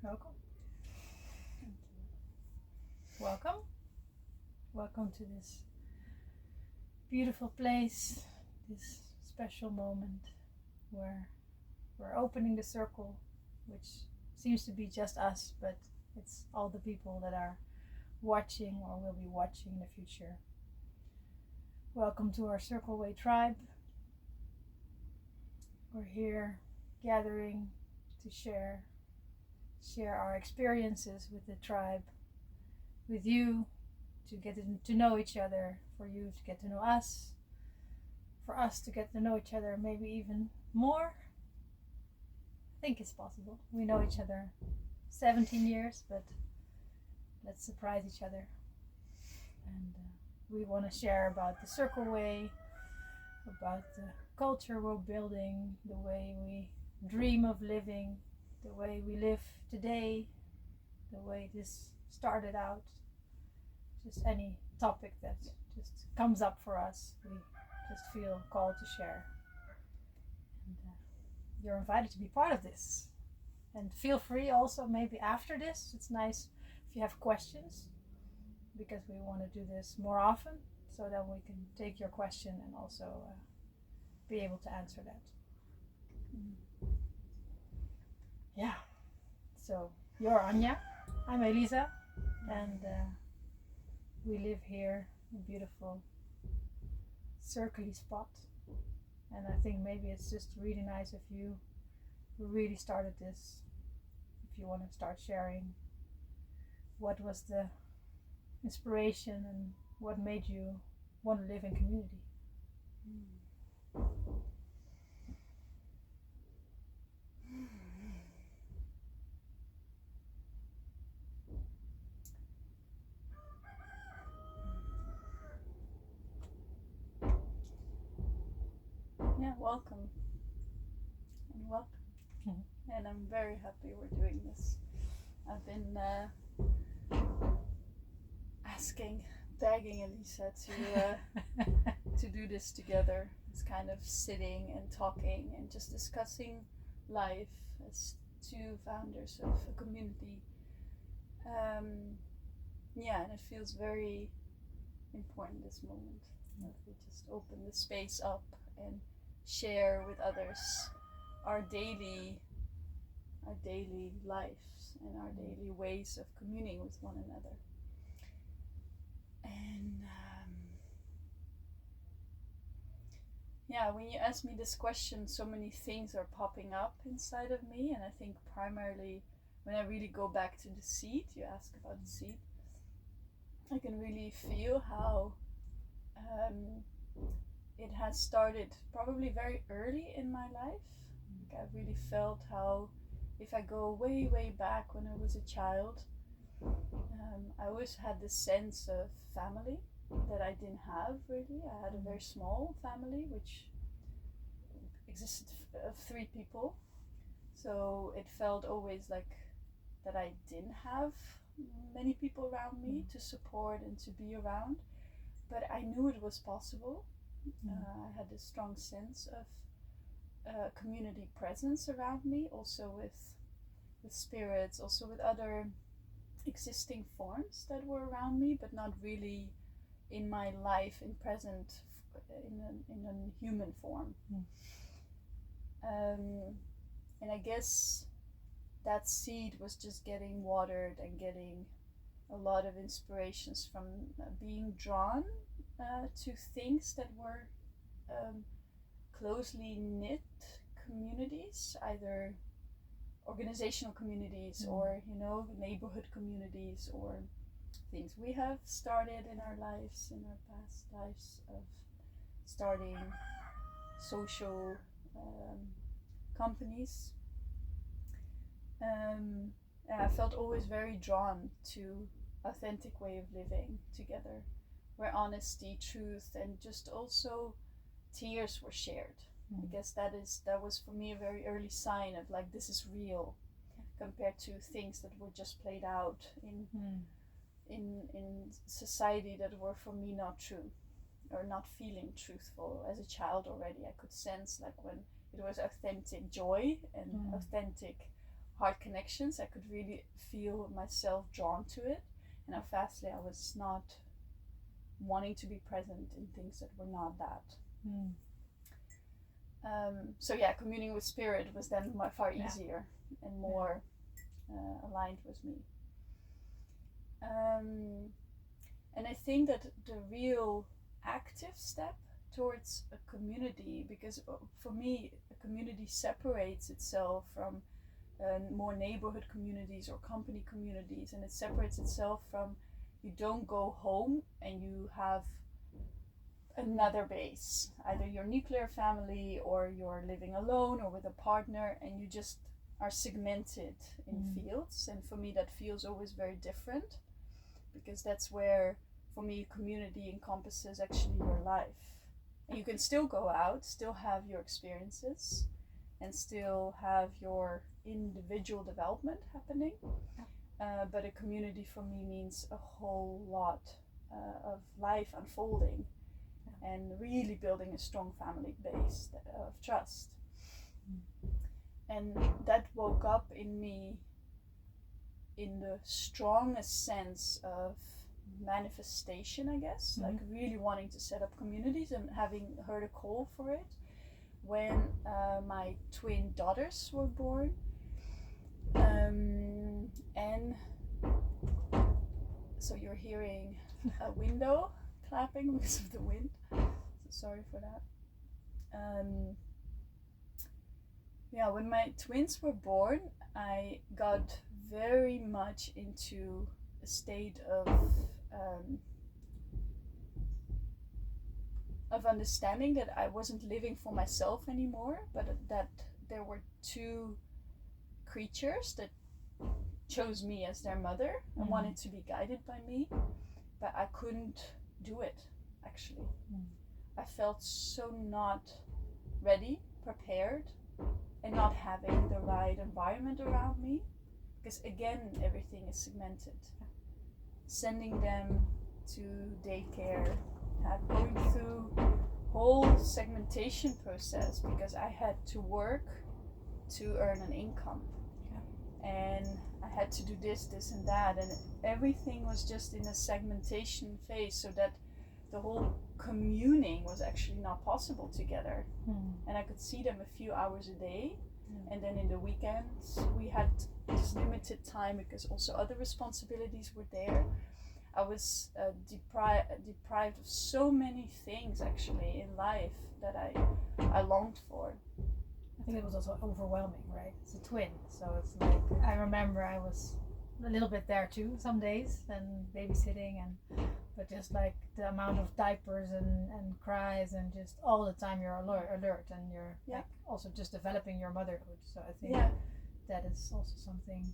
Welcome. Welcome. Welcome to this beautiful place, this special moment where we're opening the circle, which seems to be just us, but it's all the people that are watching or will be watching in the future. Welcome to our Circle Way tribe. We're here gathering to share our experiences with the tribe, with you, to get to know each other, for you to get to know us, for us to get to know each other maybe even more. I think it's possible. We know each other 17 years, but let's surprise each other. And we want to share about the Circle Way, about the culture we're building, the way we dream of living, the way we live today, the way this started out. Just any topic that just comes up for us, we just feel called to share. And you're invited to be part of this. And feel free also, maybe after this, it's nice if you have questions, because we want to do this more often, so that we can take your question and also be able to answer that. Yeah. So you're Anja, I'm Elisa, and we live here in a beautiful circly spot. And I think maybe it's just really nice if you really started this, if you want to start sharing what was the inspiration and what made you want to live in community. Yeah, welcome. And welcome. And I'm very happy we're doing this. I've been begging Elisa to do this together. It's kind of sitting and talking and just discussing life as two founders of a community. And it feels very important this moment that we just open the space up and share with others our daily lives and our daily ways of communing with one another. And when you ask me this question, so many things are popping up inside of me, and I think primarily when I really go back to the seed, you ask about the seed, I can really feel how it has started probably very early in my life. Like I really felt how, if I go way back when I was a child, I always had this sense of family that I didn't have really. I had a very small family which existed of 3 people, so it felt always like that I didn't have many people around me to support and to be around, but I knew it was possible. I had a strong sense of community presence around me, also with spirits, also with other existing forms that were around me, but not really in my life in present in a human form. And I guess that seed was just getting watered and getting a lot of inspirations from being drawn to things that were closely knit communities, either organizational communities or neighborhood communities, or things we have started in our lives, in our past lives, of starting social companies. And I felt always very drawn to authentic way of living together, where honesty, truth, and just also tears were shared. I guess that was for me a very early sign of like, this is real, compared to things that were just played out in society that were for me not true, or not feeling truthful. As a child already, I could sense like when it was authentic joy and authentic heart connections. I could really feel myself drawn to it, and how fastly I was not wanting to be present in things that were not that. So yeah, communing with spirit was then far easier and more aligned with me. And I think that the real active step towards a community, because for me a community separates itself from more neighborhood communities or company communities, and it separates itself from, you don't go home and you have another base, either your nuclear family or you're living alone or with a partner, and you just are segmented in fields. And for me that feels always very different, because that's where for me community encompasses actually your life, and you can still go out, still have your experiences, and still have your individual development happening, but a community for me means a whole lot of life unfolding and really building a strong family base of trust. And that woke up in me in the strongest sense of manifestation, I guess, like really wanting to set up communities and having heard a call for it when my twin daughters were born. And so you're hearing a window clapping because of the wind, so sorry for that. Yeah, when my twins were born, I got very much into a state of understanding that I wasn't living for myself anymore, but that there were two creatures that chose me as their mother and wanted to be guided by me, but I couldn't do it, actually. I felt so not ready, prepared, and not having the right environment around me, because again, everything is segmented. Sending them to daycare, going through whole segmentation process, because I had to work to earn an income, and I had to do this and that, and everything was just in a segmentation phase, so that the whole communing was actually not possible together. And I could see them a few hours a day, and then in the weekends we had this limited time because also other responsibilities were there. I was deprived of so many things actually in life that I longed for. I think it was also overwhelming, right? It's a twin, so it's like, I remember I was a little bit there too some days, and babysitting, but just like the amount of diapers and cries, and just all the time you're alert, and you're like also just developing your motherhood. So I think that is also something.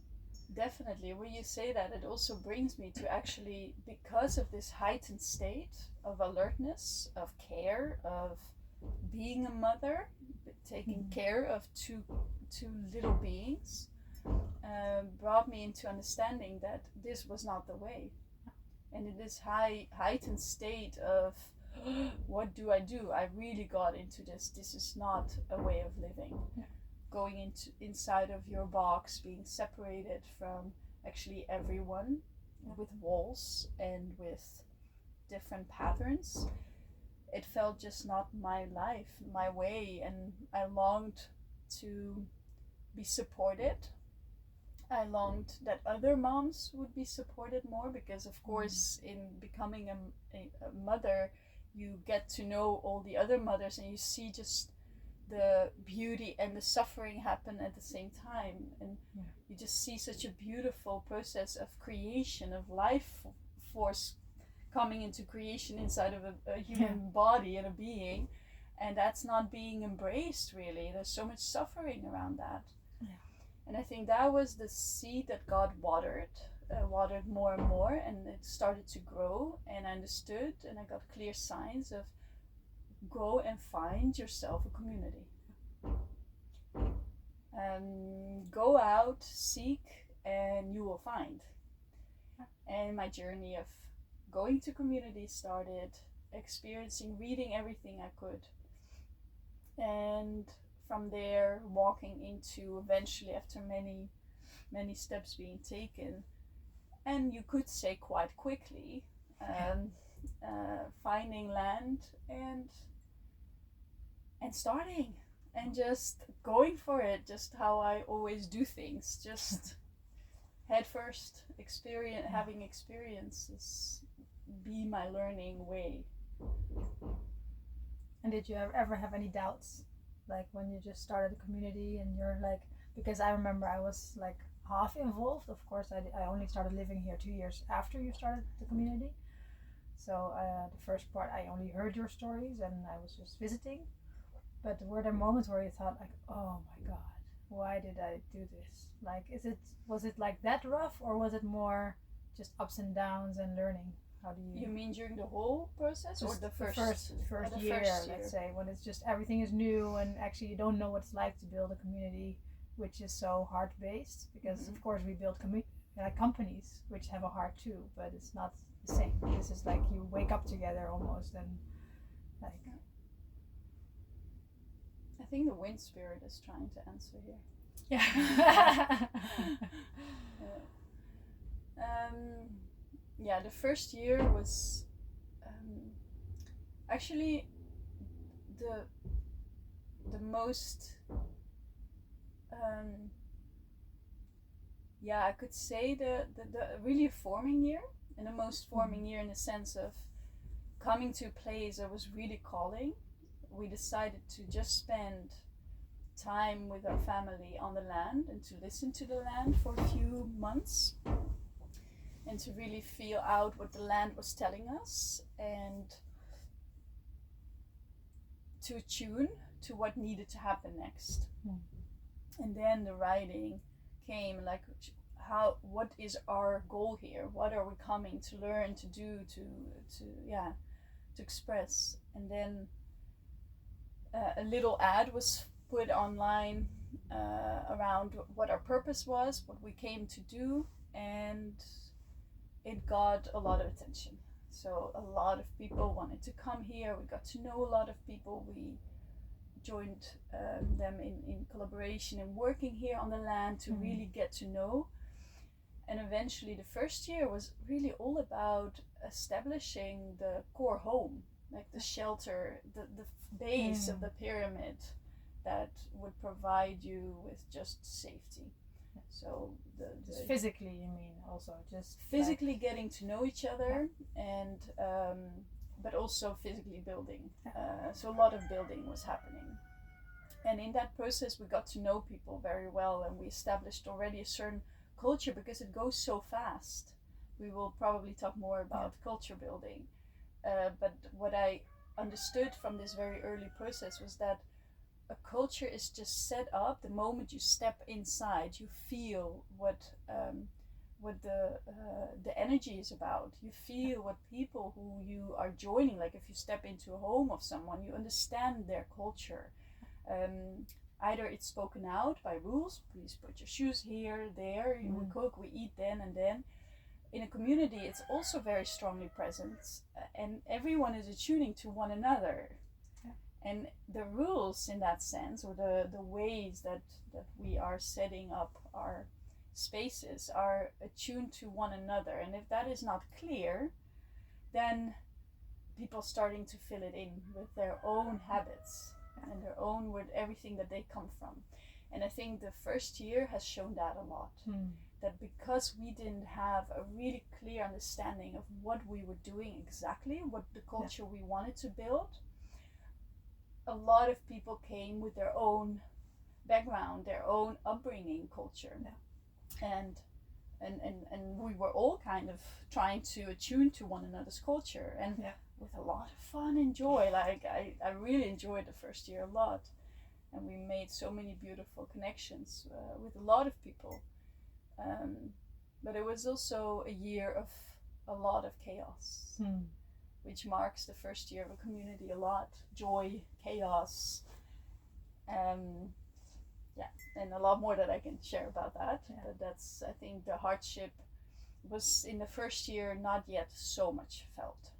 Definitely, when you say that, it also brings me to actually, because of this heightened state of alertness, of care, of being a mother, taking care of two little beings, brought me into understanding that this was not the way. And in this heightened state of what do, I really got into this is not a way of living. Going inside of your box, being separated from actually everyone, with walls and with different patterns. It felt just not my life, my way, and I longed to be supported. I longed that other moms would be supported more, because of course in becoming a mother, you get to know all the other mothers, and you see just the beauty and the suffering happen at the same time, and you just see such a beautiful process of creation, of life force coming into creation inside of a human body and a being, and that's not being embraced really. There's so much suffering around that. And I think that was the seed that God watered more and more, and it started to grow, and I understood, and I got clear signs of, go and find yourself a community. Go out, seek, and you will find. And my journey of going to community started, experiencing, reading everything I could, and from there walking into, eventually after many many steps being taken, and you could say quite quickly, finding land and starting and just going for it, just how I always do things, just head first, having experiences be my learning way. And did you ever have any doubts, like when you just started a community and you're like, because I remember I was like half involved. Of course, I only started living here 2 years after you started the community. So the first part, I only heard your stories and I was just visiting. But were there moments where you thought like, oh my God, why did I do this? Like, was it like that rough, or was it more just ups and downs and learning? How do you? You mean during the whole process, or the first year, let's say, when it's just everything is new and actually you don't know what it's like to build a community, which is so heart based? Because of course we build companies which have a heart too, but it's not the same. This is like you wake up together almost, and like. I think the wind spirit is trying to answer here. Yeah. Yeah, the first year was actually the most I could say the really forming year, and the most forming year in the sense of coming to a place that was really calling. We decided to just spend time with our family on the land and to listen to the land for a few months and to really feel out what the land was telling us and to attune to what needed to happen next. And then the writing came, like, what is our goal here? What are we coming to learn, to do, to express? And then a little ad was put online around what our purpose was, what we came to do, and it got a lot of attention. So a lot of people wanted to come here. We got to know a lot of people. We joined them in collaboration and working here on the land to really get to know. And eventually the first year was really all about establishing the core home, like the shelter, the base of the pyramid that would provide you with just safety. So just physically, you mean, also just physically like getting to know each other, and but also physically building. So a lot of building was happening, and in that process we got to know people very well, and we established already a certain culture because it goes so fast. We will probably talk more about culture building, but what I understood from this very early process was that a culture is just set up the moment you step inside. You feel what the energy is about. You feel what people who you are joining, like if you step into a home of someone, you understand their culture. Either it's spoken out by rules, please put your shoes here, there, we cook, we eat then and then. In a community, it's also very strongly present, and everyone is attuning to one another. And the rules in that sense, or the ways that we are setting up our spaces, are attuned to one another. And if that is not clear, then people starting to fill it in with their own habits and their own, with everything that they come from. And I think the first year has shown that a lot. That because we didn't have a really clear understanding of what we were doing exactly, what the culture we wanted to build, a lot of people came with their own background, their own upbringing, culture, and we were all kind of trying to attune to one another's culture, and with a lot of fun and joy. Like I really enjoyed the first year a lot, and we made so many beautiful connections with a lot of people. But it was also a year of a lot of chaos. Which marks the first year of a community a lot. Joy, chaos, and a lot more that I can share about that. But that's, I think, the hardship was in the first year not yet so much felt.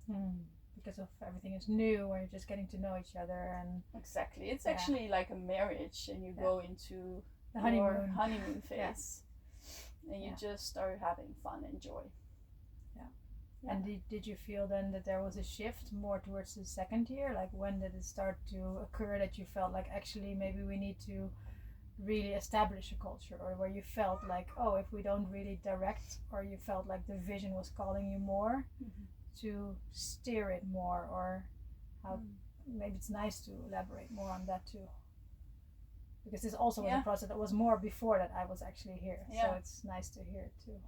Because of everything is new, and you're just getting to know each other. And exactly, it's actually like a marriage, and you go into the honeymoon phase. just started having fun and joy. And did you feel then that there was a shift more towards the second year? Like when did it start to occur that you felt like actually maybe we need to really establish a culture, or where you felt like, oh, if we don't really direct, or you felt like the vision was calling you more to steer it more, or how? Maybe it's nice to elaborate more on that too, because this also was a process that was more before that I was actually here, so it's nice to hear it too.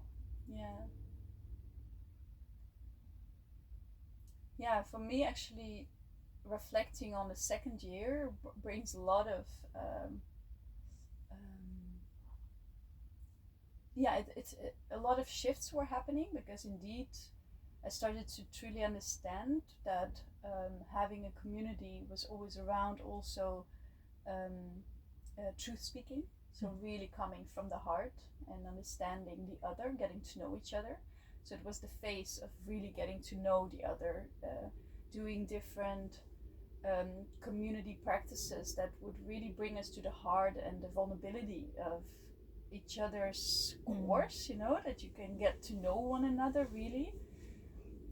For me, actually, reflecting on the second year brings a lot of it's a lot of shifts were happening, because indeed I started to truly understand that having a community was always around also truth speaking, so really coming from the heart and understanding the other, getting to know each other. So it was the phase of really getting to know the other, doing different community practices that would really bring us to the heart and the vulnerability of each other's course, that you can get to know one another really.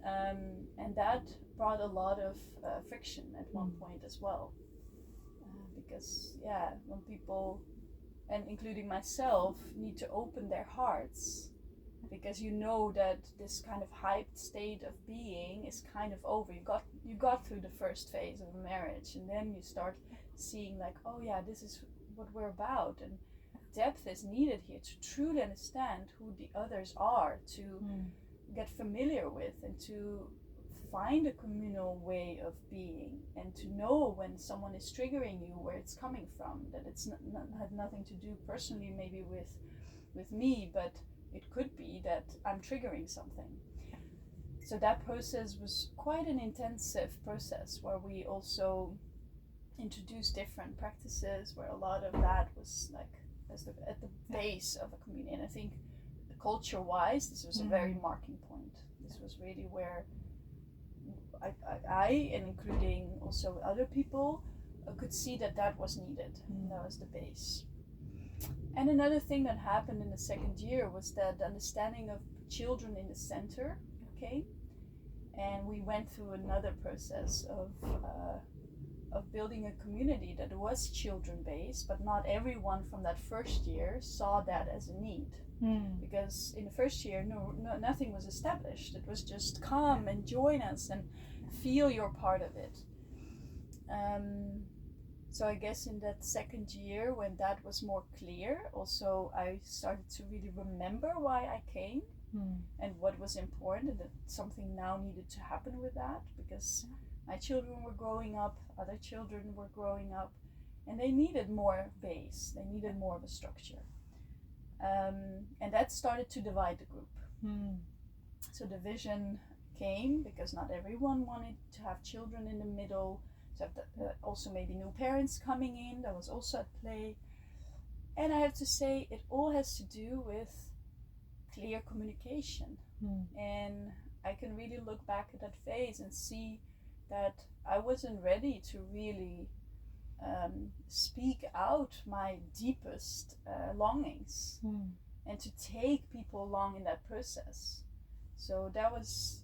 And that brought a lot of friction at one point as well. Because when people, and including myself, need to open their hearts, because that this kind of hyped state of being is kind of over. You got through the first phase of a marriage, and then you start seeing like, oh yeah, this is what we're about, and depth is needed here to truly understand who the others are, to get familiar with, and to find a communal way of being, and to know when someone is triggering you, where it's coming from, that it's had nothing to do personally maybe with me, but it could be that I'm triggering something. So that process was quite an intensive process, where we also introduced different practices, where a lot of that was like at the base of a community. And I think culture-wise, this was a very marking point. This was really where I and including also other people, could see that was needed. And that was the base. And another thing that happened in the second year was that the understanding of children in the center came, and we went through another process of building a community that was children-based, but not everyone from that first year saw that as a need. Because in the first year, nothing was established. It was just come and join us and feel you're part of it. So I guess in that second year, when that was more clear, also I started to really remember why I came and what was important, and that something now needed to happen with that, because my children were growing up, other children were growing up, and they needed more base, they needed more of a structure. And that started to divide the group. So the vision came because not everyone wanted to have children in the middle. So also maybe new parents coming in, that was also at play. And I have to say, it all has to do with clear communication. And I can really look back at that phase and see that I wasn't ready to really speak out my deepest longings and to take people along in that process. So that was,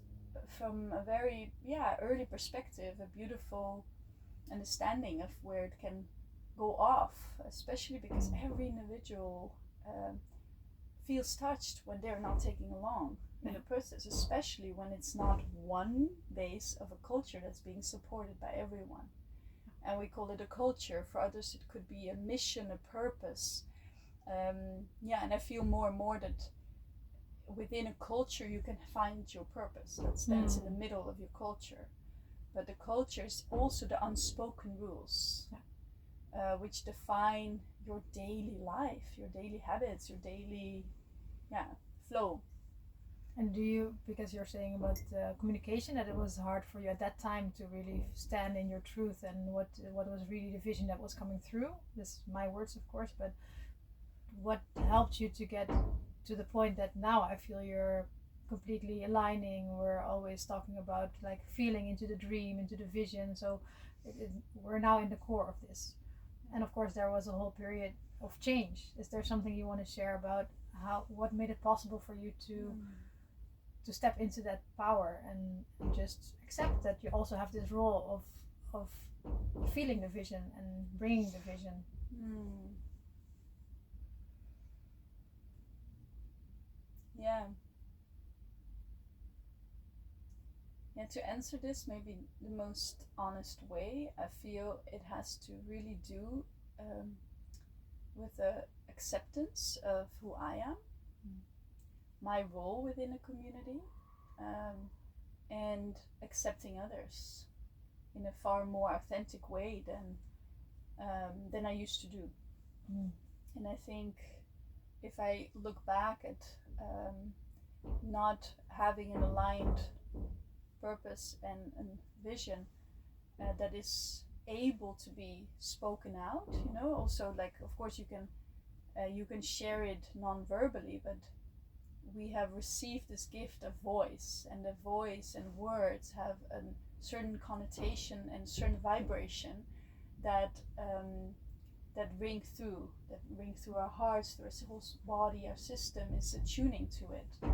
from a very early perspective, a beautiful understanding of where it can go off, especially because every individual feels touched when they're not taking along in the process, especially when it's not one base of a culture that's being supported by everyone. And we call it a culture. For others it could be a mission, a purpose. And I feel more and more that within a culture you can find your purpose that stands in the middle of your culture. But the culture is also the unspoken rules, which define your daily life, your daily habits, your daily flow. And do you, because you're saying about communication, that it was hard for you at that time to really stand in your truth and what was really the vision that was coming through? This is my words, of course, but what helped you to get to the point that now I feel you're completely aligning? We're always talking about like feeling into the dream, into the vision, so we're now in the core of this. And of course there was a whole period of change. Is there something you want to share about what made it possible for you to step into that power and just accept that you also have this role of feeling the vision and bringing the vision. Yeah. Yeah, to answer this maybe the most honest way, I feel it has to really do with the acceptance of who I am, my role within a community, and accepting others in a far more authentic way than I used to do. And I think if I look back at not having an aligned purpose and vision that is able to be spoken out, also, like, of course you can share it non-verbally, but we have received this gift of voice, and the voice and words have a certain connotation and certain vibration that ring through our hearts, through our whole body. Our system is attuning to it,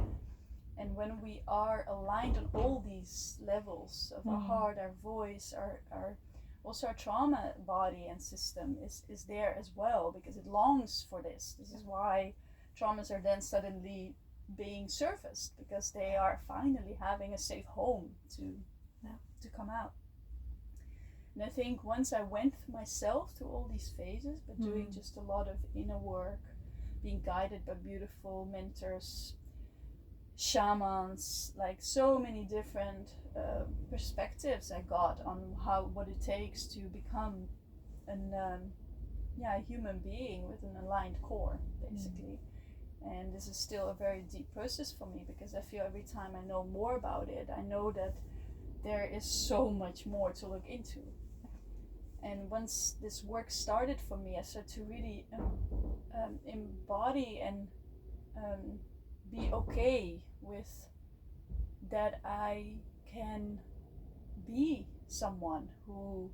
and when we are aligned on all these levels of our heart, our voice, our also our trauma body and system is there as well, because it longs for this. This is why traumas are then suddenly being surfaced, because they are finally having a safe home to come out. And I think once I went myself through all these phases, but doing just a lot of inner work, being guided by beautiful mentors, shamans, like so many different perspectives I got on what it takes to become a human being with an aligned core, basically. And this is still a very deep process for me, because I feel every time I know more about it, I know that there is so much more to look into. And once this work started for me, I started to really embody and be okay with that I can be someone who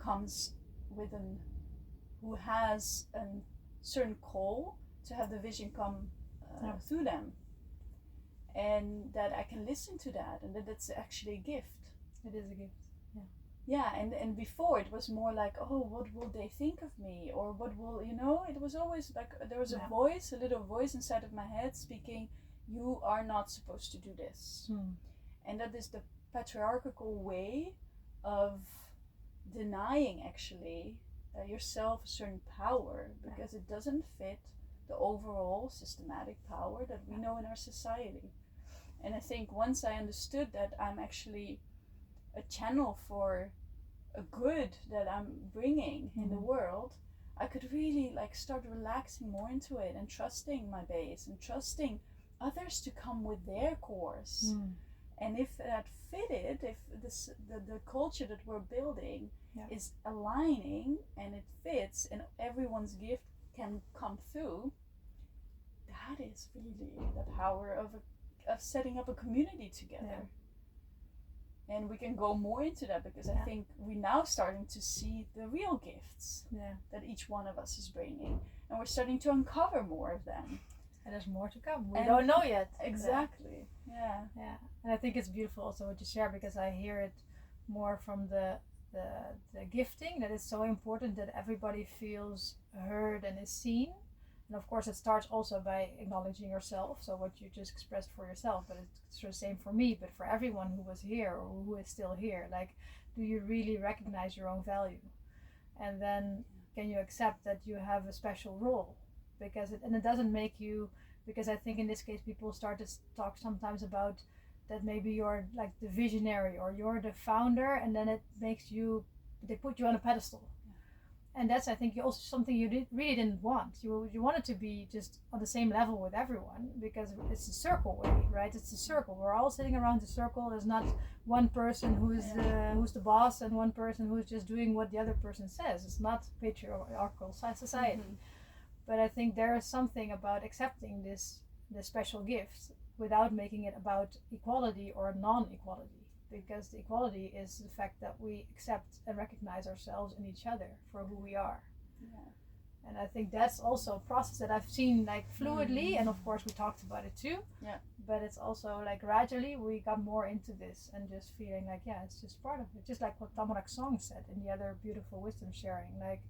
comes with who has a certain call to have the vision come through them, and that I can listen to that, and that it's actually a gift. It is a gift. Yeah, and before it was more like, oh, what will they think of me, or what will, it was always like there was a little voice inside of my head speaking, you are not supposed to do this. And that is the patriarchal way of denying actually yourself a certain power, because it doesn't fit the overall systematic power that we know in our society. And I think once I understood that I'm actually a channel for a good that I'm bringing in the world, I could really start relaxing more into it, and trusting my base, and trusting others to come with their course. And if that fitted, if the culture that we're building is aligning and it fits, and everyone's gift can come through, that is really the power of setting up a community together. And we can go more into that, because I think we're now starting to see the real gifts that each one of us is bringing, and we're starting to uncover more of them. And there's more to come. We don't know yet. Exactly. Yeah. And I think it's beautiful also what you share, because I hear it more from the gifting, that it's so important that everybody feels heard and is seen. And of course it starts also by acknowledging yourself, so what you just expressed for yourself, but it's the same for me, but for everyone who was here or who is still here. Like, do you really recognize your own value? And then can you accept that you have a special role? Because it doesn't make you, because I think in this case people start to talk sometimes about that maybe you're like the visionary or you're the founder, and then it makes you, they put you on a pedestal. And that's, I think, also something you really didn't want. You wanted to be just on the same level with everyone, because it's a circle way, right? It's a circle. We're all sitting around the circle. There's not one person who's the boss and one person who's just doing what the other person says. It's not patriarchal society. But I think there is something about accepting this special gift without making it about equality or non-equality. Because the equality is the fact that we accept and recognize ourselves and each other for who we are. And I think that's also a process that I've seen like fluidly, and of course we talked about it too. Yeah. But it's also like gradually we got more into this and just feeling like, yeah, it's just part of it. Just like what Tamarak Song said in the other beautiful wisdom sharing, like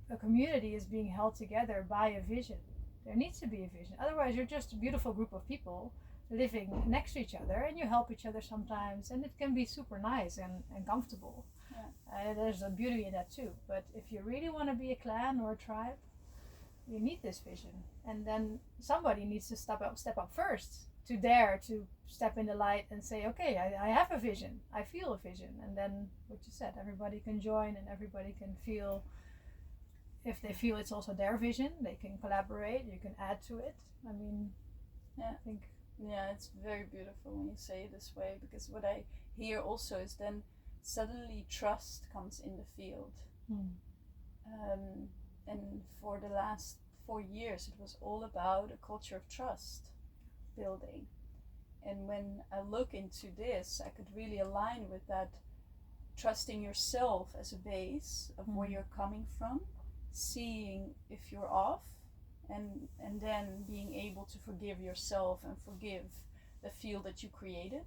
a community is being held together by a vision. There needs to be a vision. Otherwise you're just a beautiful group of people living next to each other, and you help each other sometimes, and it can be super nice and comfortable. There's a beauty in that too. But if you really want to be a clan or a tribe, you need this vision, and then somebody needs to step up first to dare to step in the light and say, okay, I have a vision, I feel a vision. And then what you said, everybody can join and everybody can feel, if they feel it's also their vision, they can collaborate, you can add to it. I mean, yeah, I think it's very beautiful when you say it this way, because what I hear also is then suddenly trust comes in the field. And for the last 4 years it was all about a culture of trust building. And when I look into this, I could really align with that, trusting yourself as a base of where you're coming from, seeing if you're off, and then being able to forgive yourself and forgive the field that you created,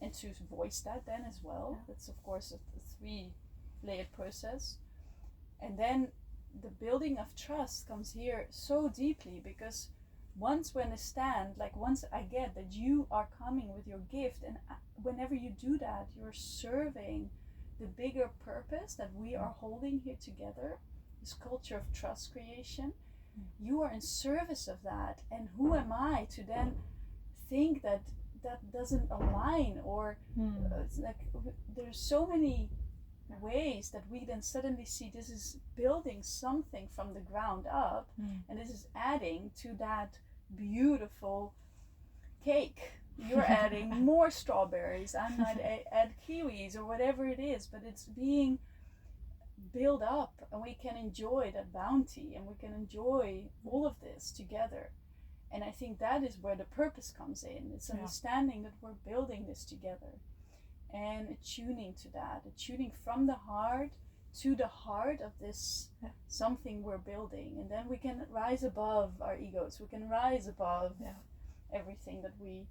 and to voice that then as well. That's of course a 3-layered process. And then the building of trust comes here so deeply, because once I get that you are coming with your gift, and whenever you do that, you're serving the bigger purpose that we are holding here together, this culture of trust creation. You are in service of that, and who am I to then think that doesn't align, or it's like there's so many ways that we then suddenly see this is building something from the ground up, and this is adding to that beautiful cake. You're adding more strawberries, I might add kiwis or whatever it is, but it's being built up, and we can enjoy that bounty, and we can enjoy all of this together. And I think that is where the purpose comes in. It's understanding that we're building this together, and attuning to that, attuning from the heart to the heart of this something we're building. And then we can rise above our egos, we can rise above everything that we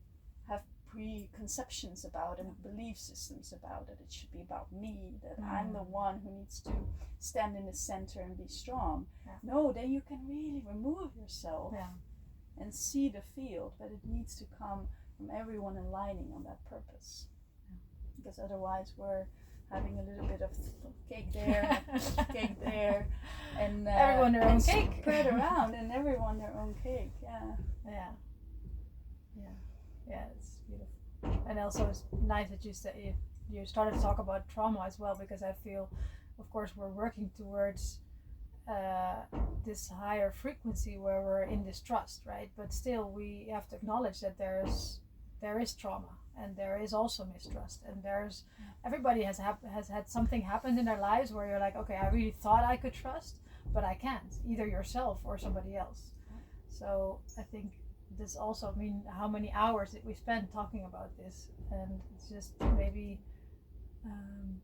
have preconceptions about and belief systems about, that it should be about me, that I'm the one who needs to stand in the center and be strong. No, then you can really remove yourself and see the field, but it needs to come from everyone aligning on that purpose. Because otherwise we're having a little bit of cake there, cake there, and everyone their own cake spread around, and everyone their own cake. It's beautiful. And also it's nice that you started to talk about trauma as well, because I feel, of course, we're working towards this higher frequency where we're in this trust, right? But still we have to acknowledge that there is trauma, and there is also mistrust, and there's everybody has had something happen in their lives where you're like, okay, I really thought I could trust, but I can't, either yourself or somebody else. So I think this also, I mean, how many hours did we spend talking about this? And it's just maybe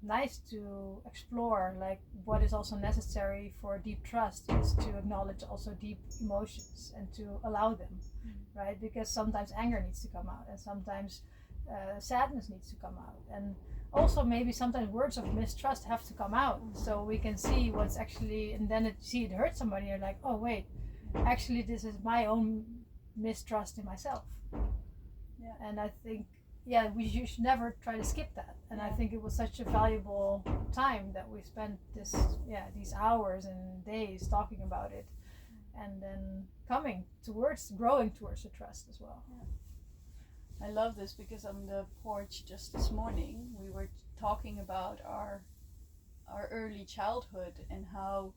nice to explore like what is also necessary for deep trust is to acknowledge also deep emotions and to allow them, right? Because sometimes anger needs to come out, and sometimes sadness needs to come out, and also maybe sometimes words of mistrust have to come out, so we can see what's actually, and then it hurts somebody, you're like, oh wait, actually this is my own mistrust in myself. And I think you should never try to skip that. And I think it was such a valuable time that we spent these hours and days talking about it, and then growing towards the trust as well. I love this, because on the porch just this morning we were talking about our early childhood, and how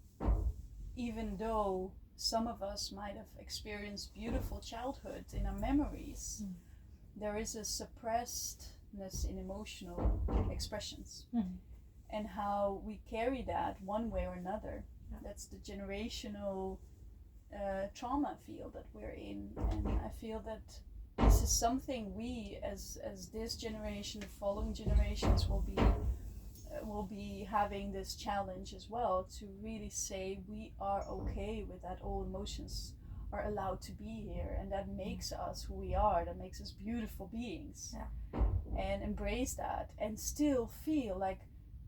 even though some of us might have experienced beautiful childhood in our memories, there is a suppressedness in emotional expressions, and how we carry that one way or another. That's the generational trauma field that we're in, and I feel that this is something we as this generation, the following generations, will be will be having this challenge as well, to really say we are okay with that all emotions are allowed to be here, and that makes us who we are, that makes us beautiful beings. Yeah. And embrace that, and still feel like,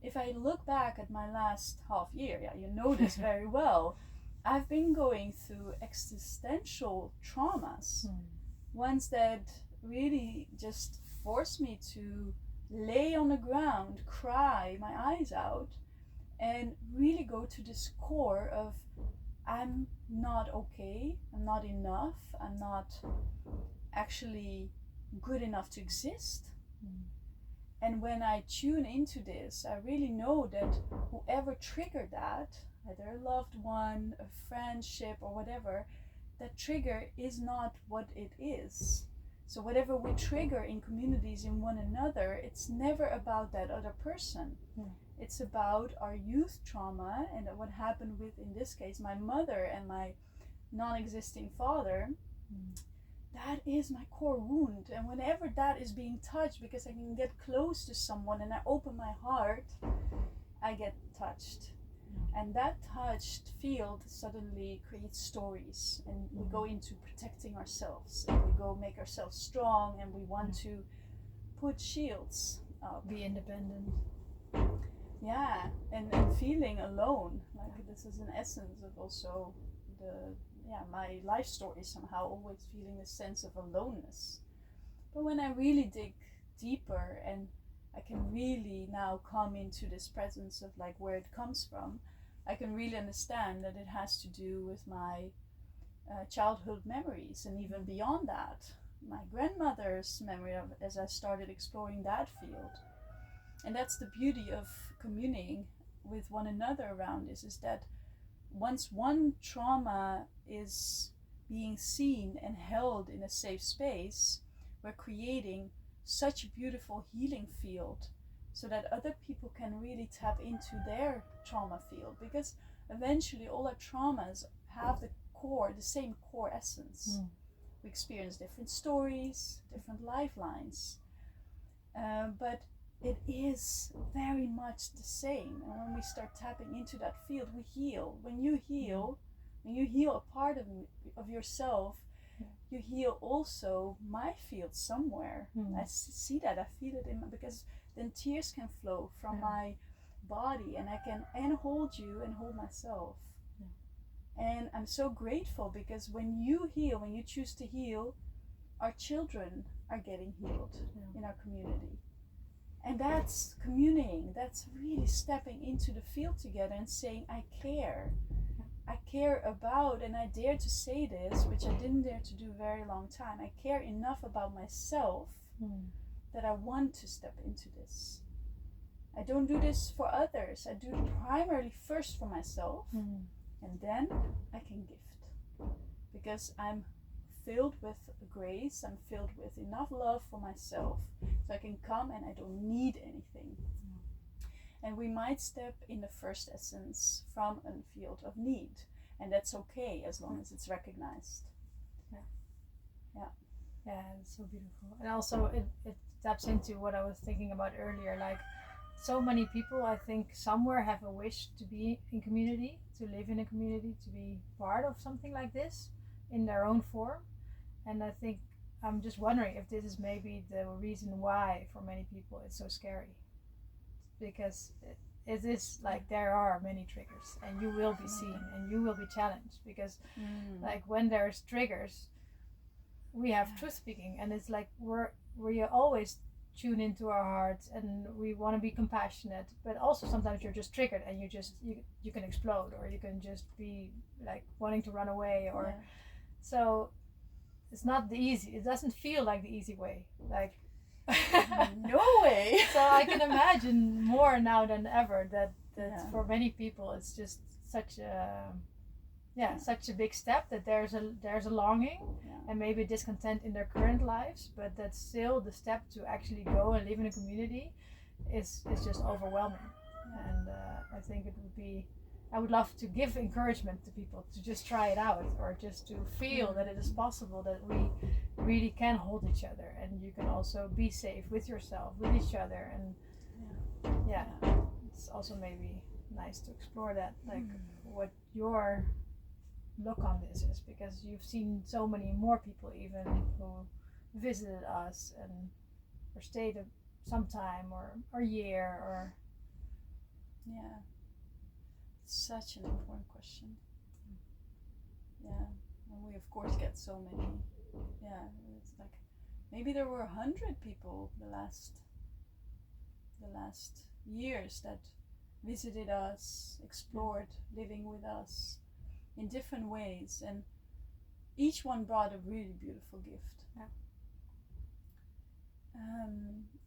if I look back at my last half year, yeah, you know this very well, I've been going through existential traumas, ones that really just forced me to lay on the ground, cry my eyes out, and really go to this core of, I'm not okay, I'm not enough, I'm not actually good enough to exist. And when I tune into this, I really know that whoever triggered that, either a loved one, a friendship, or whatever, that trigger is not what it is. So whatever we trigger in communities, in one another, it's never about that other person. It's about our youth trauma, and what happened with, in this case, my mother and my non-existing father. That is my core wound, and whenever that is being touched, because I can get close to someone and I open my heart, I get touched. And that touched field suddenly creates stories, and we go into protecting ourselves, and we go make ourselves strong, and we want to put shields up. Be independent. Yeah, and feeling alone. Like, this is an essence of also my life story, somehow always feeling a sense of aloneness. But when I really dig deeper, and I can really now come into this presence of like where it comes from, I can really understand that it has to do with my childhood memories, and even beyond that, my grandmother's memory of, as I started exploring that field. And that's the beauty of communing with one another around this, is that once one trauma is being seen and held in a safe space, we're creating such a beautiful healing field, so that other people can really tap into their trauma field, because eventually all our traumas have the same core essence. We experience different stories, different lifelines, but it is very much the same. And when we start tapping into that field, we heal. When you heal a part of yourself, you heal also my field somewhere. I see that, I feel it because then tears can flow from my body, and I can hold you and hold myself. And I'm so grateful, because when you heal, when you choose to heal, our children are getting healed in our community. And that's communing, that's really stepping into the field together and saying, I care about, and I dare to say this, which I didn't dare to do a very long time, I care enough about myself that I want to step into this. I don't do this for others, I do it primarily first for myself, and then I can gift. Because I'm filled with grace, I'm filled with enough love for myself, so I can come and I don't need anything. And we might step in the first essence from a field of need, and that's okay as long as it's recognized. Yeah, it's so beautiful. And also it taps into what I was thinking about earlier, like so many people, I think, somewhere have a wish to be in community, to live in a community, to be part of something like this in their own form. And I think I'm just wondering if this is maybe the reason why for many people it's so scary, because it is like there are many triggers, and you will be seen and you will be challenged, because like when there's triggers, we have truth speaking, and it's like we always tune into our hearts, and we want to be compassionate, but also sometimes you're just triggered and you can explode, or you can just be like wanting to run away, or so it's not it doesn't feel like the easy way, like no way. So I can imagine more now than ever that for many people it's just such a big step, that there's a longing and maybe discontent in their current lives, but that still the step to actually go and live in a community is just overwhelming. And I think I would love to give encouragement to people to just try it out, or just to feel that it is possible, that we really can hold each other, and you can also be safe with yourself, with each other, and it's also maybe nice to explore that, like what your look on this is, because you've seen so many more people even who visited us and or stayed some time or a year or. Yeah, such an important question. Yeah, and we of course get so many. Yeah, it's like maybe there were 100 people the last years that visited us, explored, living with us in different ways, and each one brought a really beautiful gift. Yeah.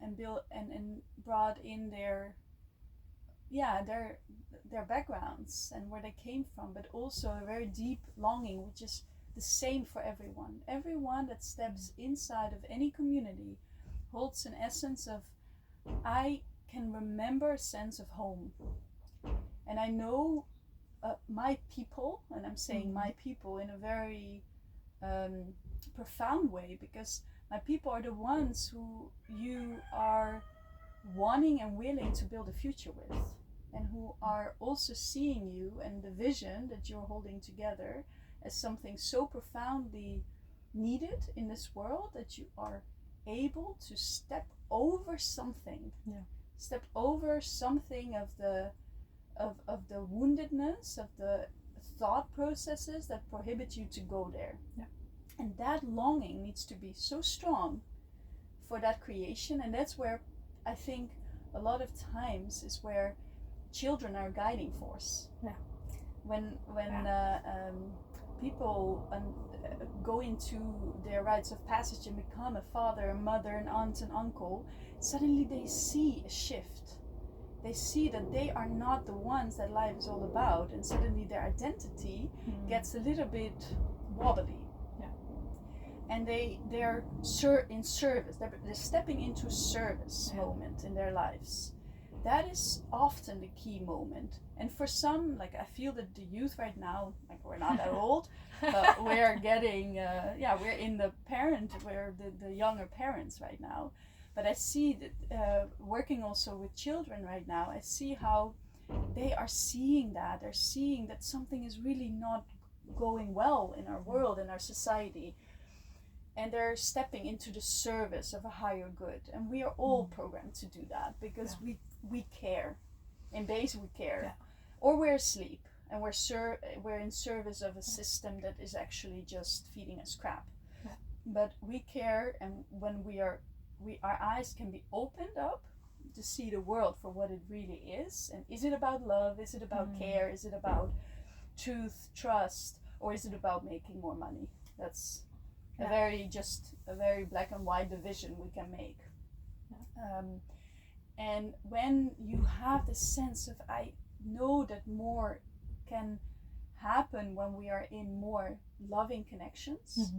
And brought in their backgrounds and where they came from, but also a very deep longing, which is the same for everyone. Everyone that steps inside of any community holds an essence of, I can remember a sense of home. And I know my people, and I'm saying my people in a very profound way, because my people are the ones who you are wanting and willing to build a future with, and who are also seeing you and the vision that you're holding together as something so profoundly needed in this world that you are able to step over something. Step over something of the woundedness, of the thought processes that prohibit you to go there. And that longing needs to be so strong for that creation, and that's where I think a lot of times is where children are a guiding force. When people go into their rites of passage and become a father, a mother, an aunt, an uncle, suddenly they see a shift. They see that they are not the ones that life is all about, and suddenly their identity gets a little bit wobbly. And they're in service. They're stepping into a service moment in their lives. That is often the key moment. And for some, like I feel that the youth right now, like we're not that old, but we're getting, we're in we're the younger parents right now. But I see that working also with children right now, I see how they are seeing that. They're seeing that something is really not going well in our world, in our society. And they're stepping into the service of a higher good. And we are all programmed to do that because we care. In base, we care. Or we're asleep and we're in service of a system that is actually just feeding us crap. But we care, and when our eyes can be opened up to see the world for what it really is. And is it about love? Is it about care? Is it about truth, trust? Or is it about making more money? That's a very black and white division we can make. And when you have this sense of, I know that more can happen when we are in more loving connections,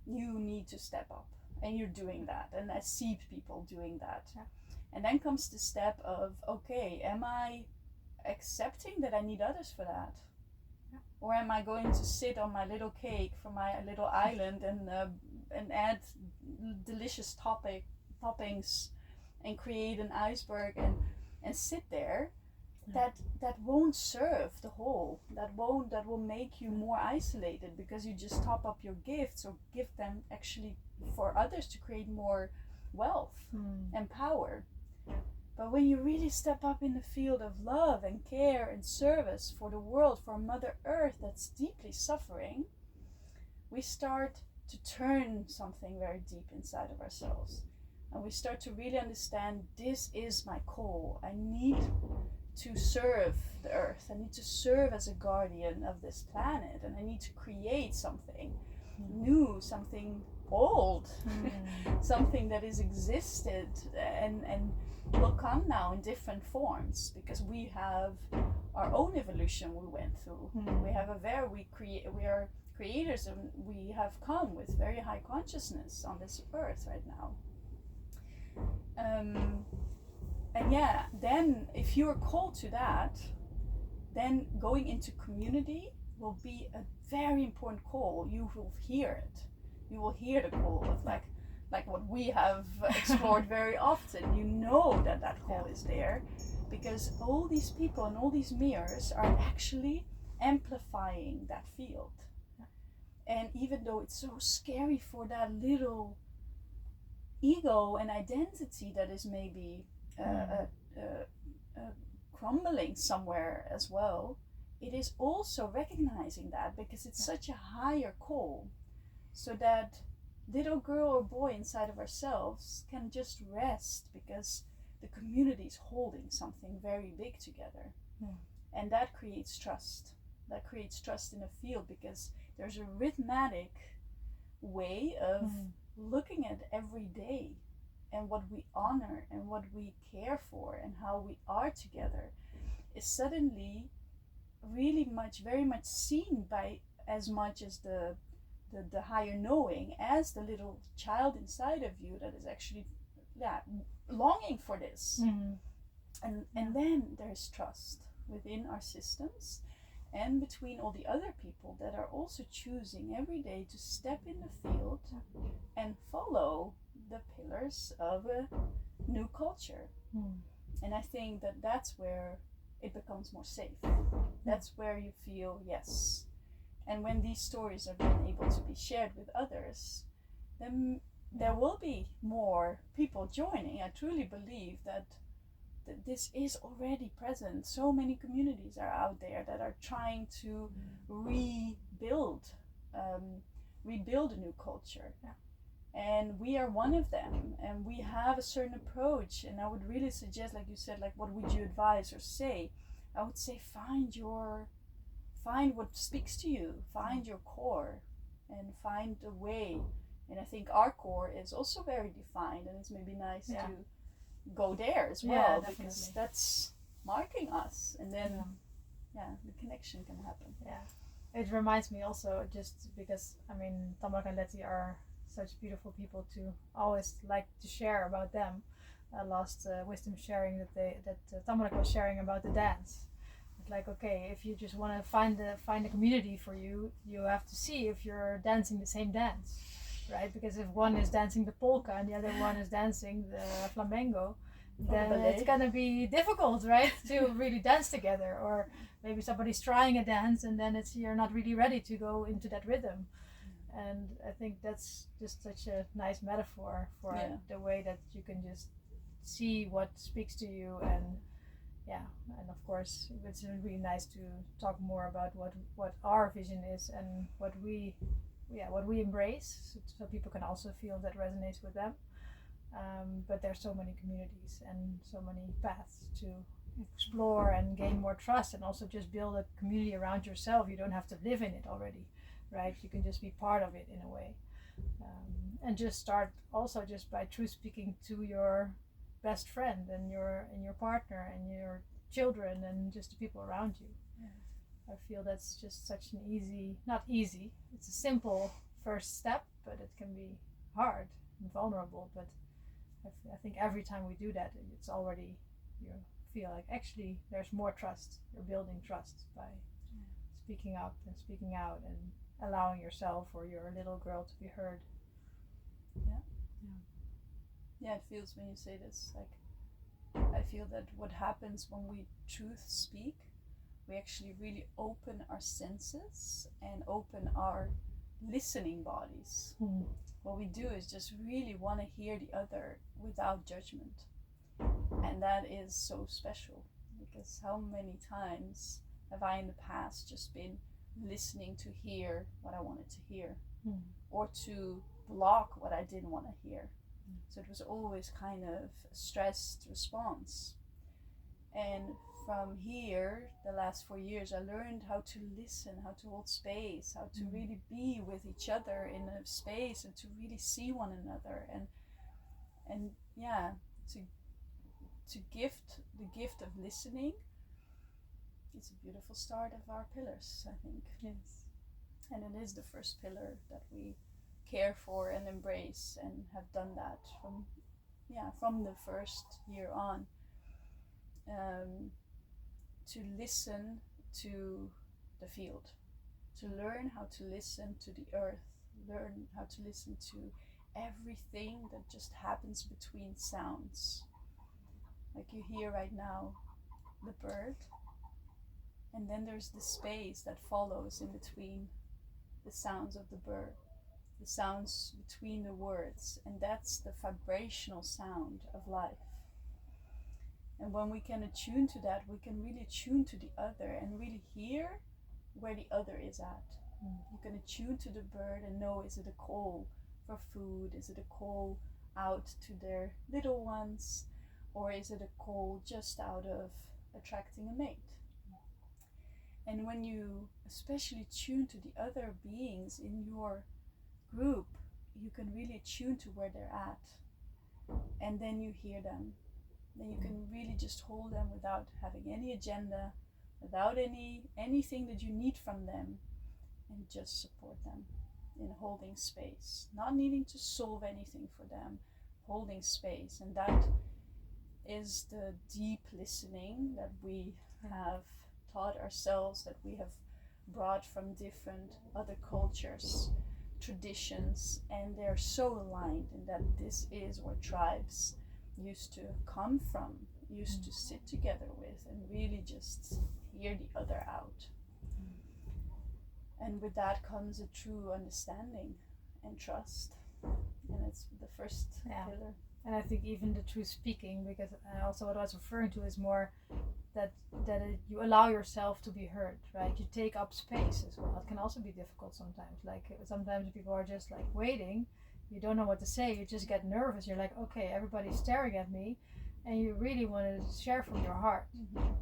you need to step up. And you're doing that. And I see people doing that. And then comes the step of, okay, am I accepting that I need others for that? Or am I going to sit on my little cake from my little island and add delicious toppings and create an iceberg and sit there? That won't serve the whole. That will make you more isolated, because you just top up your gifts or give them actually for others to create more wealth and power. But when you really step up in the field of love and care and service for the world, for Mother Earth that's deeply suffering, we start to turn something very deep inside of ourselves. And we start to really understand, this is my call. I need to serve the Earth. I need to serve as a guardian of this planet. And I need to create something new, something old, something that has existed and will come now in different forms, because we have our own evolution we went through. We have we are creators, and we have come with very high consciousness on this earth right now. Then if you're called to that, then going into community will be a very important call. You will hear it. You will hear the call of like what we have explored very often. You know that call is there, because all these people and all these mirrors are actually amplifying that field. And even though it's so scary for that little ego and identity that is maybe crumbling somewhere as well, it is also recognizing that, because it's such a higher call, so that little girl or boy inside of ourselves can just rest, because the community is holding something very big together. And that creates trust. That creates trust in a field, because there's a rhythmic way of looking at every day and what we honor and what we care for and how we are together is suddenly really very much seen by as much as the higher knowing as the little child inside of you that is actually longing for this. And then there's trust within our systems and between all the other people that are also choosing every day to step in the field and follow the pillars of a new culture. And I think that that's where it becomes more safe. That's where you feel yes. And when these stories are then able to be shared with others, then there will be more people joining. I truly believe that this is already present. So many communities are out there that are trying to rebuild a new culture. And we are one of them, and we have a certain approach. And I would really suggest, like you said, like what would you advise or say? I would say find what speaks to you, find your core, and find a way. And I think our core is also very defined, and it's maybe nice to go there as well, because that's marking us, and then the connection can happen. It reminds me also, just because I mean Tamara and Letty are such beautiful people to always like to share about them. Last wisdom sharing that Tamara was sharing about the dance. It's like, okay, if you just want to find a community for you, you have to see if you're dancing the same dance, right? Because if one is dancing the polka and the other one is dancing the flamenco, then it's gonna be difficult, right, to really dance together. Or maybe somebody's trying a dance and then you're not really ready to go into that rhythm. And I think that's just such a nice metaphor for the way that you can just see what speaks to you. And of course it's really nice to talk more about what our vision is and what we embrace, so people can also feel that resonates with them. But there's so many communities and so many paths to explore and gain more trust, and also just build a community around yourself. You don't have to live in it already, right? You can just be part of it in a way, and just start also just by truth speaking to your best friend and your partner and your children and just the people around you. I feel that's just such an not easy, it's a simple first step, but it can be hard and vulnerable. But I think every time we do that, it's already, you feel like actually there's more trust. You're building trust by speaking up and speaking out and allowing yourself or your little girl to be heard. It feels, when you say this, like I feel that what happens when we truth speak, we actually really open our senses and open our listening bodies. What we do is just really want to hear the other without judgment. And that is so special, because how many times have I in the past just been listening to hear what I wanted to hear, or to block what I didn't want to hear. So it was always kind of a stressed response. And from here, the last 4 years, I learned how to listen, how to hold space, how to really be with each other in a space, and to really see one another, and to gift the gift of listening. It's a beautiful start of our pillars, I think. Yes. And it is the first pillar that we care for and embrace, and have done that from the first year on. To listen to the field, to learn how to listen to the earth, learn how to listen to everything that just happens between sounds. Like you hear right now the bird, and then there's the space that follows in between the sounds of the bird, the sounds between the words, and that's the vibrational sound of life. And when we can attune to that, we can really attune to the other and really hear where the other is at. You can attune to the bird and know, is it a call for food? Is it a call out to their little ones? Or is it a call just out of attracting a mate? And when you especially tune to the other beings in your group, you can really attune to where they're at. And then you hear them. Then you can really just hold them without having any agenda, without anything that you need from them, and just support them in holding space, not needing to solve anything for them, holding space. And that is the deep listening that we have taught ourselves, that we have brought from different other cultures, traditions, and they're so aligned in that this is where tribes used to come from, used to sit together with, and really just hear the other out. And with that comes a true understanding and trust, and it's the first pillar. And I think even the true speaking, because also what I was referring to is more that you allow yourself to be heard, right? You take up space as well. It can also be difficult sometimes. Like sometimes people are just like waiting. You don't know what to say. You just get nervous. You're like, okay, everybody's staring at me, and you really want to share from your heart,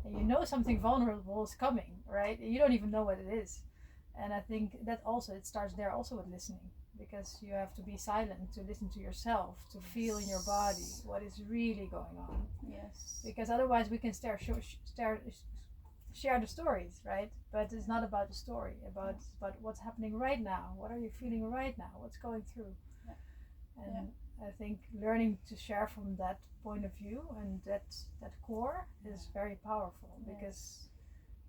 and you know something vulnerable is coming, right? And you don't even know what it is. And I think that also it starts there also with listening, because you have to be silent to listen to yourself, to feel in your body what is really going on. Yes. Because otherwise we can share the stories, right? But it's not about the story, about what's happening right now. What are you feeling right now? What's going through? And I think learning to share from that point of view and that core is very powerful, because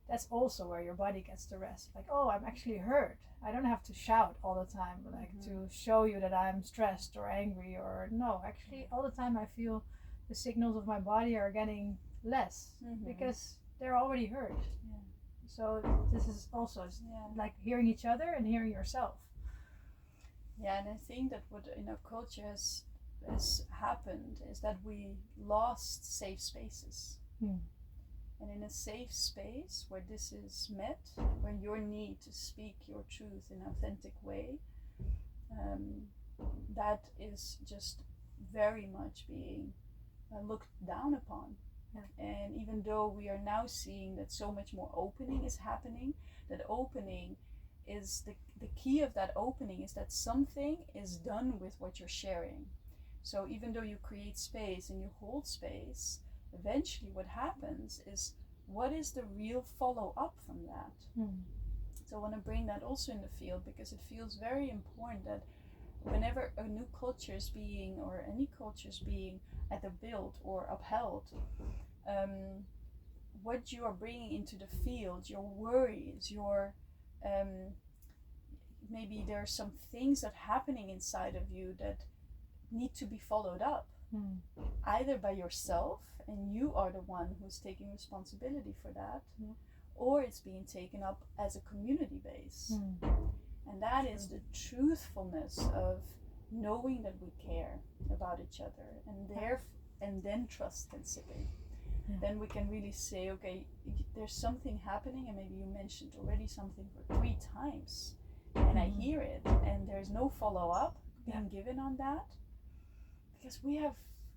that's also where your body gets to rest. Like, oh, I'm actually heard. I don't have to shout all the time, like to show you that I'm stressed or angry, or no, actually all the time I feel the signals of my body are getting less because they're already heard. So this is also like hearing each other and hearing yourself. Yeah, and I think that what in our culture has happened is that we lost safe spaces. And in a safe space where this is met, where your need to speak your truth in an authentic way, that is just very much being looked down upon. And even though we are now seeing that so much more opening is happening, that opening is the key of that opening is that something is done with what you're sharing. So even though you create space and you hold space, eventually what happens is, what is the real follow-up from that? So I want to bring that also in the field, because it feels very important that whenever a new culture is being, or any culture is being either built or upheld, what you are bringing into the field, your worries, your maybe there are some things that are happening inside of you that need to be followed up, either by yourself, and you are the one who's taking responsibility for that, or it's being taken up as a community base. And that is the truthfulness of knowing that we care about each other, and then trust can sit in. Then we can really say, okay, there's something happening, and maybe you mentioned already something for 3 times, and I hear it, and there's no follow-up being given on that, because we have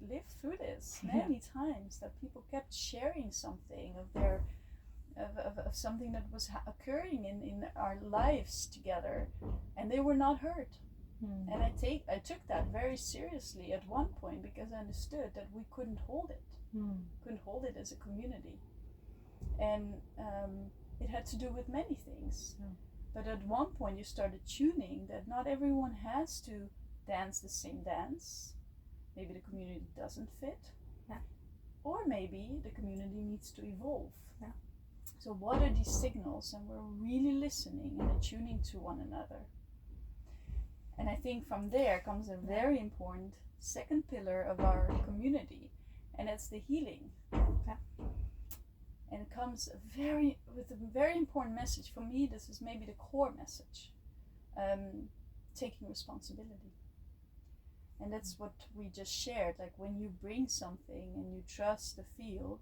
lived through this many times, that people kept sharing something of their of something that was occurring in our lives together, and they were not heard. And I took that very seriously at one point, because I understood that we couldn't hold it. Couldn't hold it as a community. And it had to do with many things. But at one point you started tuning that not everyone has to dance the same dance. Maybe the community doesn't fit. Or maybe the community needs to evolve. So what are these signals? And we're really listening and attuning to one another. And I think from there comes a very important second pillar of our community, and it's the healing. and it comes with a very important message. For me, this is maybe the core message. Taking responsibility. And that's what we just shared. Like when you bring something and you trust the field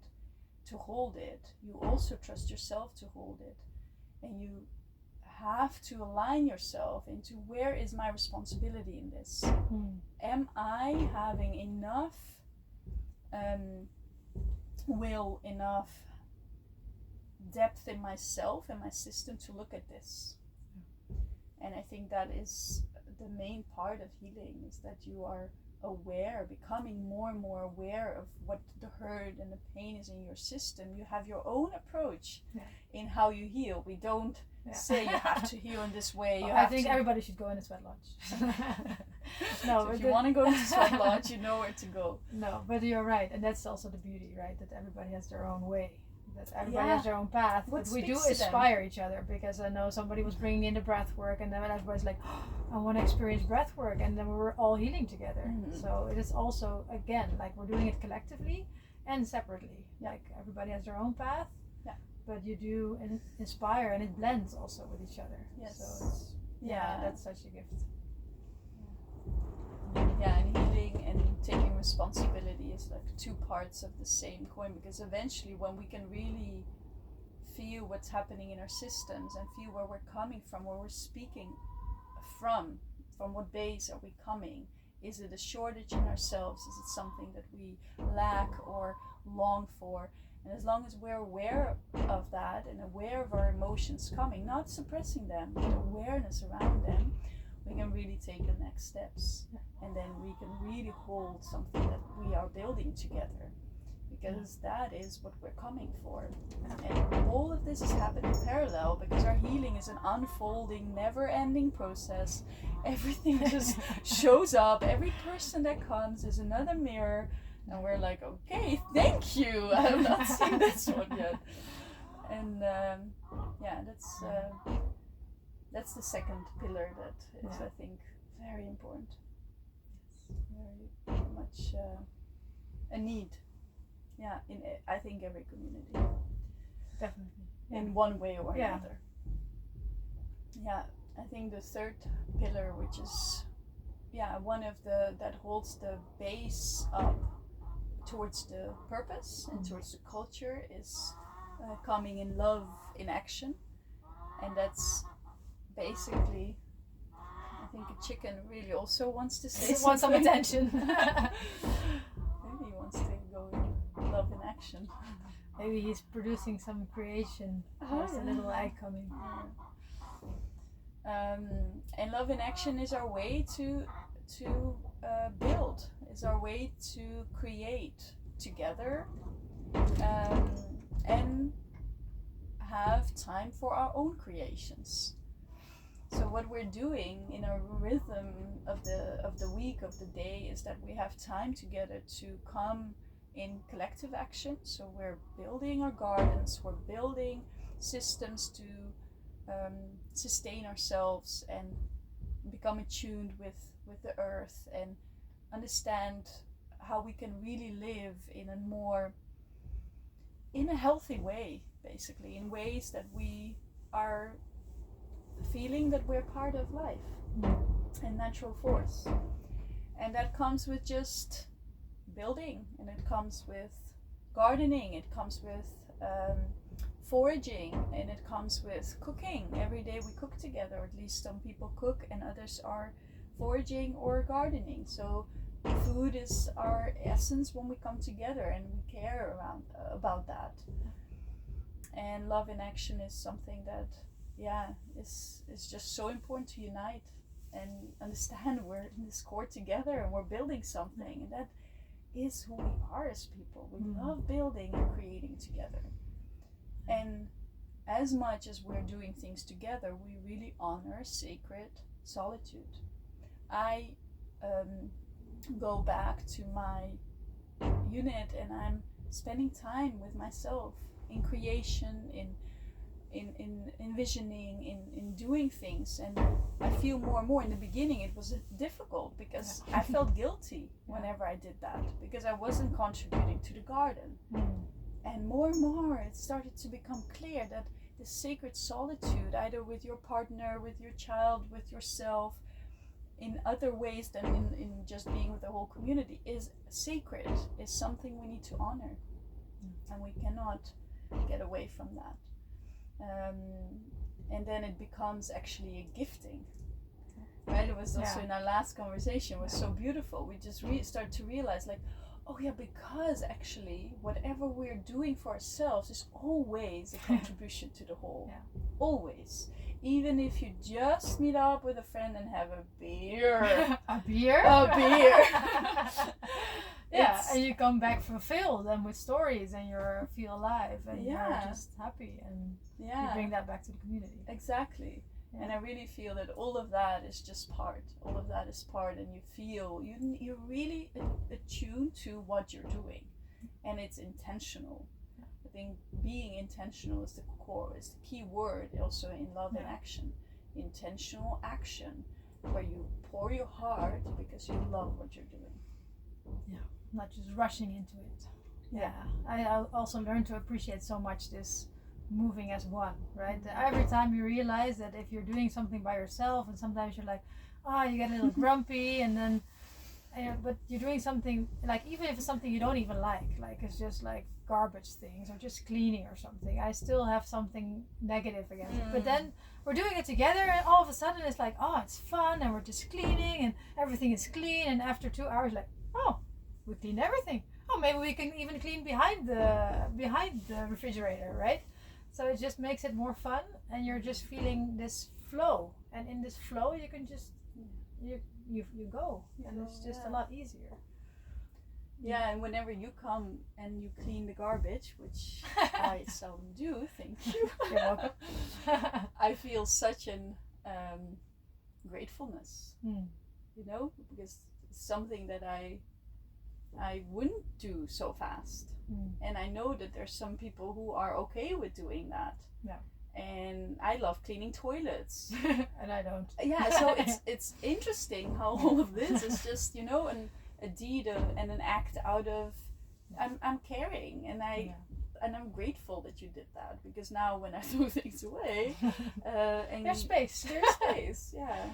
to hold it, you also trust yourself to hold it. And you have to align yourself into where is my responsibility in this? Am I having enough will, enough depth in myself and my system to look at this? And I think that is the main part of healing, is that you are aware, becoming more and more aware of what the hurt and the pain is in your system. You have your own approach in how you heal. We don't say you have to heal in this way. Well, I think everybody should go in a sweat lodge. No, so if you want to go to sweat lodge, you know where to go. No, but you're right, and that's also the beauty, right? That everybody has their own way. That everybody has their own path, but we do inspire each other, because I know somebody was bringing in the breath work, and then everybody's like, oh, I want to experience breath work, and then we were all healing together. So it is also, again, like we're doing it collectively and separately. Like everybody has their own path, but you do inspire, and it blends also with each other. So it's, that's such a gift. And healing and taking responsibility is like two parts of the same coin, because eventually when we can really feel what's happening in our systems and feel where we're coming from, where we're speaking from what base are we coming? Is it a shortage in ourselves? Is it something that we lack or long for? And as long as we're aware of that and aware of our emotions coming, not suppressing them, but awareness around them, we can really take the next steps, and then we can really hold something that we are building together, because that is what we're coming for. And all of this is happening parallel, because our healing is an unfolding, never-ending process. Everything just shows up. Every person that comes is another mirror, and we're like, okay, thank you. I have not seen this one yet. And that's the second pillar that is, I think, very important. Very much a need. In I think every community. Definitely. In one way or another. I think the third pillar, which is one of that holds the base up towards the purpose and towards the culture, is coming in love in action. And that's basically, I think a chicken really also wants to say something. Wants some attention. Maybe he wants to go in love in action. Maybe he's producing some creation. There's a little egg coming. And love in action is our way to build. Is our way to create together, and have time for our own creations. So what we're doing in our rhythm of the week, of the day, is that we have time together to come in collective action. So we're building our gardens, we're building systems to sustain ourselves and become attuned with the earth, and understand how we can really live in a healthy way, basically, in ways that we are feeling that we're part of life and natural force. And that comes with just building, and it comes with gardening, it comes with foraging, and it comes with cooking. Every day we cook together, or at least some people cook and others are foraging or gardening. So food is our essence when we come together, and we care about that. And love in action is something that is just so important to unite and understand we're in this core together and we're building something, and that is who we are as people. We love building and creating together. And as much as we're doing things together, we really honor sacred solitude. I go back to my unit, and I'm spending time with myself in creation, in envisioning, in doing things. And I feel more and more. In the beginning it was difficult, because I felt guilty whenever I did that, because I wasn't contributing to the garden. And more it started to become clear that the sacred solitude, either with your partner, with your child, with yourself, in other ways than in just being with the whole community, is sacred, is something we need to honor. And we cannot get away from that. And then it becomes actually a gifting. Right? It was also in our last conversation, it was so beautiful. We just start to realize, like, oh yeah, because actually whatever we're doing for ourselves is always a contribution to the whole. Always. Even if you just meet up with a friend and have a beer. A beer? A beer. Yeah, and you come back fulfilled and with stories, and you feel alive, and you're just happy, and you bring that back to the community. Exactly. Yeah. And I really feel that all of that is just part. All of that is part, and you feel you're really attuned to what you're doing, and it's intentional. I think being intentional is the core, is the key word also in love and action. Intentional action, where you pour your heart because you love what you're doing. Yeah, not just rushing into it. Yeah, I also learned to appreciate so much this moving as one, right? Every time you realize that if you're doing something by yourself, and sometimes you're like, you get a little grumpy, and then but you're doing something, like, even if it's something you don't even like it's just like garbage things or just cleaning or something, I still have something negative against it. But then we're doing it together, and all of a sudden it's like, it's fun, and we're just cleaning, and everything is clean, and after 2 hours, like, we cleaned everything. Maybe we can even clean behind the refrigerator, right? So it just makes it more fun, and you're just feeling this flow, and in this flow you can just you go, and it's just a lot easier. Yeah, and whenever you come and you clean the garbage, which I seldom do, thank you. You're welcome. I feel such an gratefulness, you know, because it's something that I wouldn't do so fast. And I know that there's some people who are okay with doing that. Yeah. And I love cleaning toilets. And I don't. Yeah, so it's interesting how all of this is just, you know, a deed and an act out of I'm caring, and I'm grateful that you did that, because now when I throw things away, and there's space. There's space, yeah.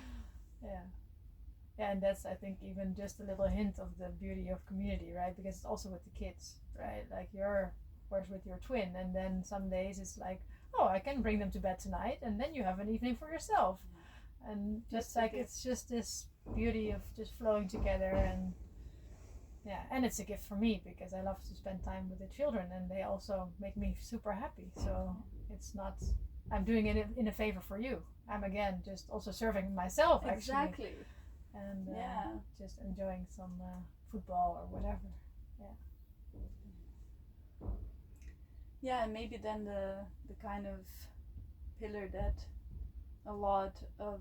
Yeah, and that's, I think, even just a little hint of the beauty of community, right? Because it's also with the kids, right? Like, you're, of course, with your twin, and then some days it's like, I can bring them to bed tonight, and then you have an evening for yourself. And just like, it's just this beauty of just flowing together, and and it's a gift for me, because I love to spend time with the children, and they also make me super happy. So it's not, I'm doing it in a favor for you. I'm, again, just also serving myself, actually. Exactly. And just enjoying some football or whatever. And maybe then the kind of pillar that a lot of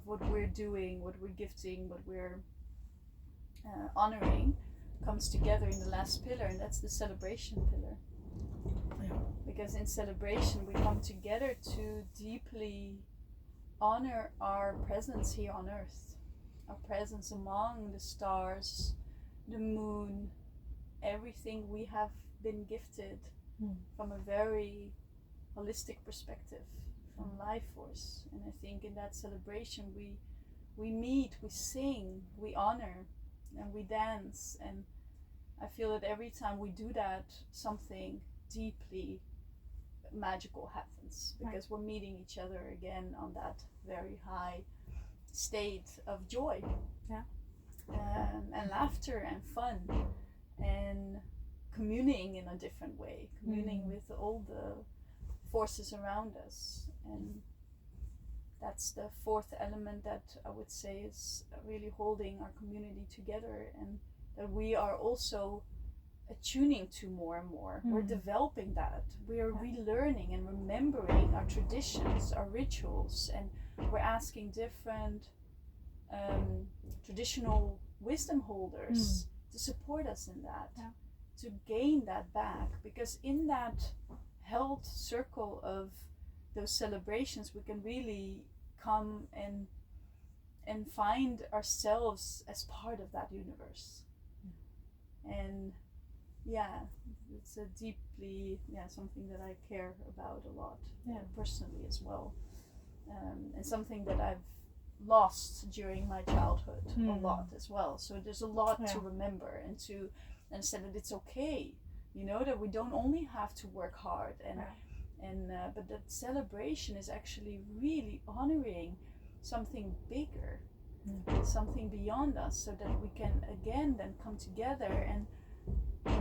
what we're doing, what we're gifting, what we're honoring, comes together in the last pillar, and that's the celebration pillar. Because in celebration we come together to deeply honor our presence here on earth, our presence among the stars, the moon, everything we have been gifted from a very holistic perspective, from life force. And I think in that celebration we meet, we sing, we honor, and we dance. And I feel that every time we do that, something deeply magical happens, because we're meeting each other again on that very high state of joy, and laughter and fun, and communing in a different way, communing with all the forces around us. And that's the fourth element that I would say is really holding our community together, and that we are also attuning to more and more. We're developing that. We are relearning and remembering our traditions, our rituals, and we're asking different traditional wisdom holders to support us in that, to gain that back, because in that held circle of those celebrations we can really come and find ourselves as part of that universe. And it's a deeply something that I care about a lot, Yeah. personally as well, and something that I've lost during my childhood a lot as well. So there's a lot to remember and say that it's okay, that we don't only have to work hard and but that celebration is actually really honoring something bigger, something beyond us, so that we can again then come together and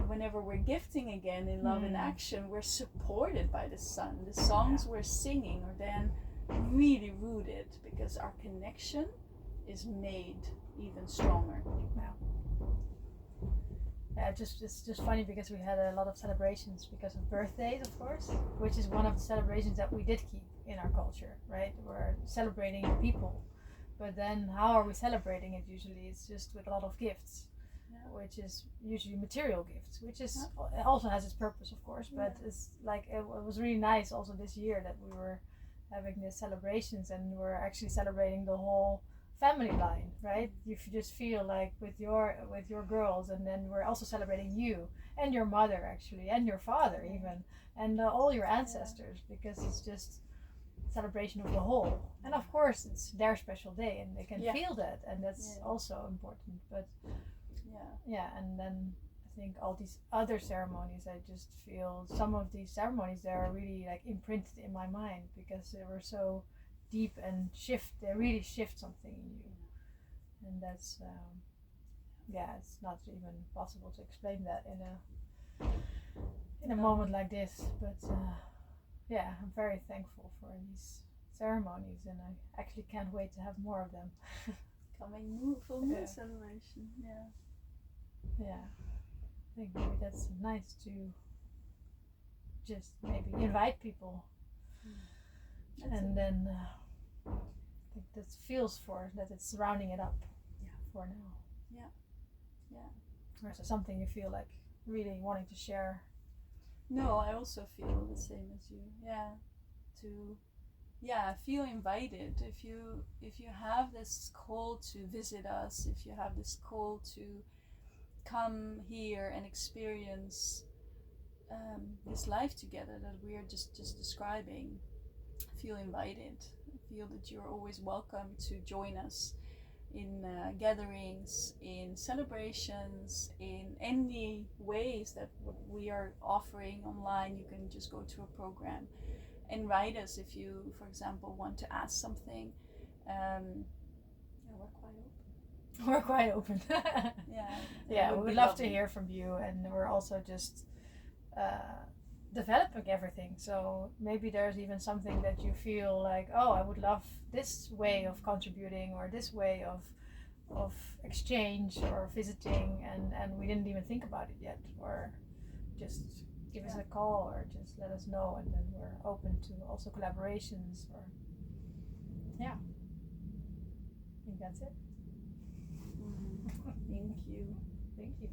whenever we're gifting again in love in action, we're supported by the sun. The songs we're singing are then really rooted because our connection is made even stronger. Yeah, it's just funny because we had a lot of celebrations because of birthdays, of course, which is one of the celebrations that we did keep in our culture, right? We're celebrating people, but then how are we celebrating it? Usually, it's just with a lot of gifts, which is usually material gifts, which is it also has its purpose, of course. But it's like it was really nice also this year that we were having these celebrations and we're actually celebrating the whole family line, right? You just feel like with your girls, and then we're also celebrating you and your mother actually, and your father even, and all your ancestors, because it's just celebration of the whole. And of course it's their special day and they can feel that, and that's also important. But and then I think all these other ceremonies, I just feel some of these ceremonies, they are really like imprinted in my mind because they were so deep and they really shift something in you. And that's it's not even possible to explain that in a moment like this. But I'm very thankful for these ceremonies, and I actually can't wait to have more of them. Coming full moon celebration. I think maybe that's nice to just maybe invite people, then I think that feels for that it's rounding it up for now. Or is there something you feel like really wanting to share? No, I also feel the same as you. To feel invited. If you have this call to visit us, if you have this call to come here and experience this life together that we are just describing, feel invited. Feel that you're always welcome to join us in gatherings, in celebrations, in any ways that what we are offering online. You can just go to a program and write us if you, for example, want to ask something. We're quite open. We would love to hear from you, and we're also just developing everything. So maybe there's even something that you feel like, oh, I would love this way of contributing, or this way of exchange or visiting, and we didn't even think about it yet. Or just give us a call, or just let us know, and then we're open to also collaborations. Or I think that's it. Thank you. Thank you.